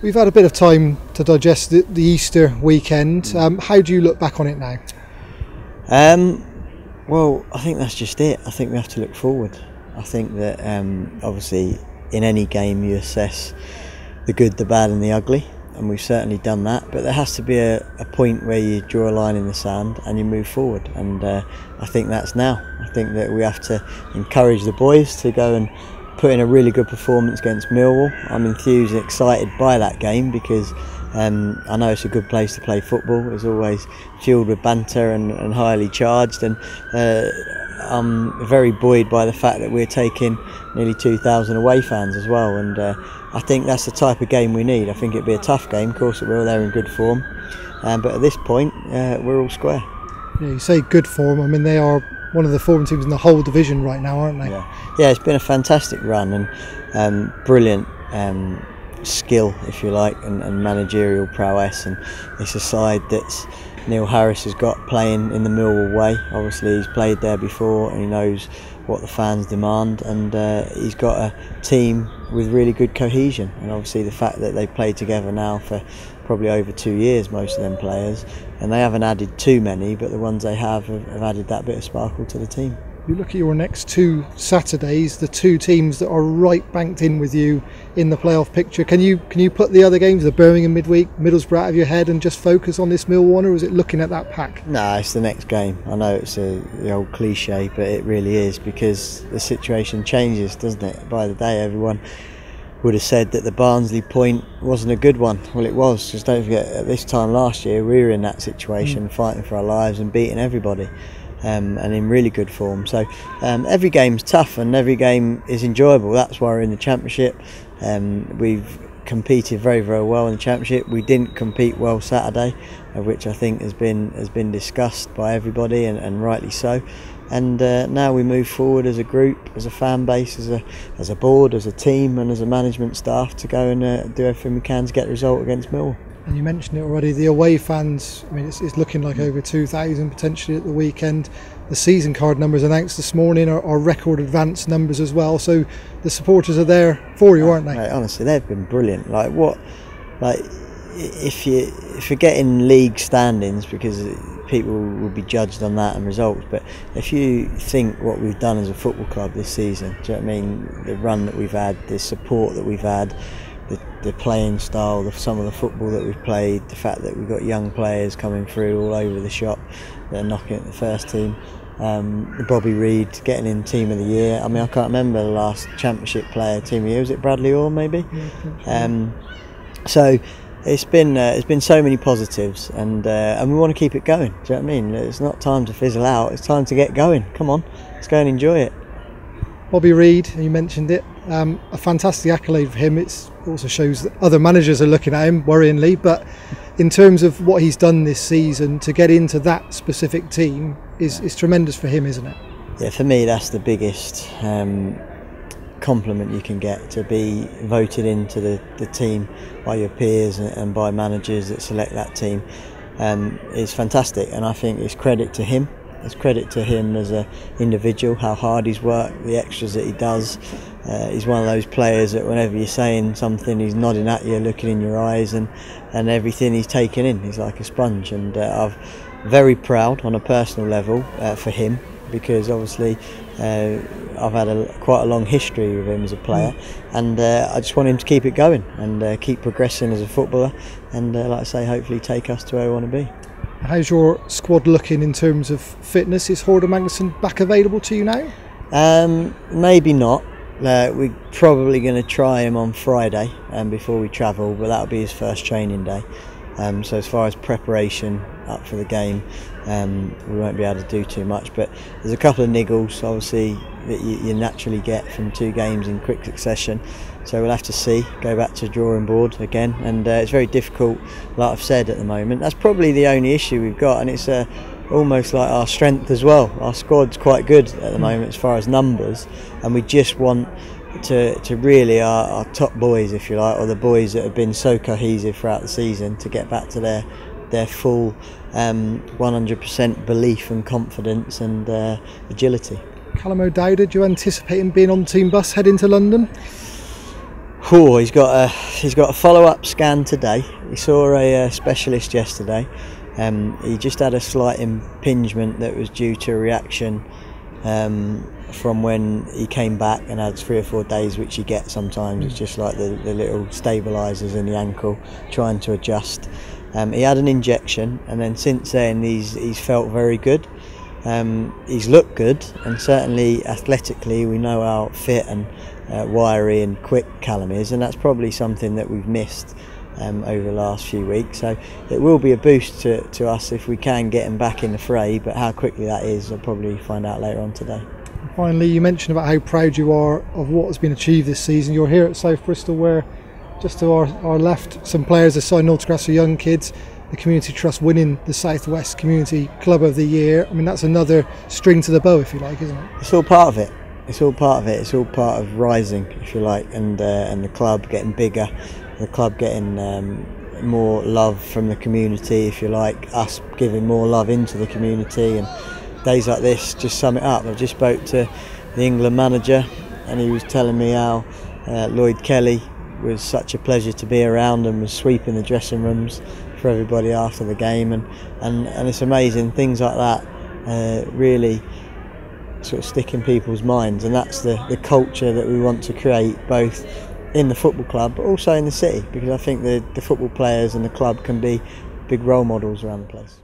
We've had a bit of time to digest the Easter weekend. How do you look back on it now? Well, I think that's just it. I think we have to look forward. I think that obviously in any game you assess the good, the bad and the ugly, and we've certainly done that, but there has to be a point where you draw a line in the sand and you move forward, and I think that's now. I think that we have to encourage the boys to go and put in a really good performance against Millwall. I'm enthused and excited by that game because I know it's a good place to play football. It's always fueled with banter and highly charged, and I'm very buoyed by the fact that we're taking nearly 2,000 away fans as well, and I think that's the type of game we need. I think it'd be a tough game, of course it will, they're in good form, but at this point we're all square. Yeah, you say good form, I mean they are one of the form teams in the whole division right now, aren't they? Yeah, it's been a fantastic run and brilliant skill, if you like, and managerial prowess, and it's a side that's Neil Harris has got playing in the Millwall way. Obviously he's played there before and he knows what the fans demand, and he's got a team with really good cohesion, and obviously the fact that they've played together now for probably over 2 years, most of them players, and they haven't added too many, but the ones they have added that bit of sparkle to the team. You look at your next 2 Saturdays, the 2 teams that are right banked in with you in the playoff picture. Can you put the other games, the Birmingham midweek, Middlesbrough, out of your head and just focus on this Millwall one, or is it looking at that pack? No, it's the next game. I know it's the old cliche, but it really is, because the situation changes, doesn't it? By the day, everyone would have said that the Barnsley point wasn't a good one. Well, it was, because don't forget, at this time last year we were in that situation, fighting for our lives and beating everybody. And in really good form. So every game's tough and every game is enjoyable. That's why we're in the Championship. We've competed very, very well in the Championship. We didn't compete well Saturday, which I think has been discussed by everybody, and rightly so. And now we move forward as a group, as a fan base, as a board, as a team and as a management staff to go and do everything we can to get the result against Millwall. And you mentioned it already, the away fans, I mean it's looking like over 2,000 potentially at the weekend. The season card numbers announced this morning are record advance numbers as well, so the supporters are there for you, aren't they? Mate, honestly, they've been brilliant. If you're getting league standings, because people will be judged on that and results, but if you think what we've done as a football club this season, do you know what I mean? The run that we've had, the support that we've had, the playing style, some of the football that we've played, the fact that we've got young players coming through all over the shop that are knocking at the first team, Bobby Reid getting in Team of the Year. I mean, I can't remember the last Championship player Team of the Year. Was it Bradley Orr maybe? So it's been so many positives, and we want to keep it going. Do you know what I mean? It's not time to fizzle out. It's time to get going. Come on, let's go and enjoy it. Bobby Reid, you mentioned it, a fantastic accolade for him. It also shows that other managers are looking at him worryingly, but in terms of what he's done this season, to get into that specific team is tremendous for him, isn't it? Yeah, for me that's the biggest compliment you can get, to be voted into the team by your peers and by managers that select that team. Is fantastic, and I think it's credit to him. It's credit to him as an individual, how hard he's worked, the extras that he does. He's one of those players that whenever you're saying something, he's nodding at you, looking in your eyes, and everything he's taken in. He's like a sponge, and I'm very proud on a personal level for him, because obviously I've had quite a long history with him as a player, and I just want him to keep it going and keep progressing as a footballer, and like I say, hopefully take us to where we want to be. How's your squad looking in terms of fitness? Is Horder Magnuson back available to you now? Maybe not. We're probably going to try him on Friday before we travel, but that'll be his first training day. So as far as preparation up for the game, we won't be able to do too much, but there's a couple of niggles obviously that you naturally get from 2 games in quick succession, so we'll have to see, go back to drawing board again, and it's very difficult, like I've said, at the moment. That's probably the only issue we've got, and it's almost like our strength as well. Our squad's quite good at the moment as far as numbers, and we just want to really our top boys, if you like, or the boys that have been so cohesive throughout the season, to get back to their full 100% belief and confidence and agility. Callum O'Dowda, do you anticipate him being on the team bus heading to London? He's got a follow-up scan today. He saw a specialist yesterday. He just had a slight impingement that was due to a reaction from when he came back and had 3 or 4 days, which you get sometimes. It's just like the little stabilisers in the ankle trying to adjust. He had an injection, and then since then he's felt very good. He's looked good, and certainly athletically we know how fit and wiry and quick Callum is, and that's probably something that we've missed over the last few weeks. So it will be a boost to us if we can get him back in the fray, but how quickly that is I'll probably find out later on today. Finally, you mentioned about how proud you are of what has been achieved this season. You're here at South Bristol, where just to our left some players have signed autographs for young kids. The Community Trust winning the South West Community Club of the Year. I mean, that's another string to the bow, if you like, isn't it? It's all part of it. It's all part of it. It's all part of rising, if you like, and the club getting bigger, the club getting more love from the community, if you like, us giving more love into the community, and days like this just sum it up. I just spoke to the England manager, and he was telling me how Lloyd Kelly was such a pleasure to be around and was sweeping the dressing rooms for everybody after the game, and it's amazing things like that really sort of stick in people's minds, and that's the culture that we want to create, both in the football club but also in the city, because I think the football players and the club can be big role models around the place.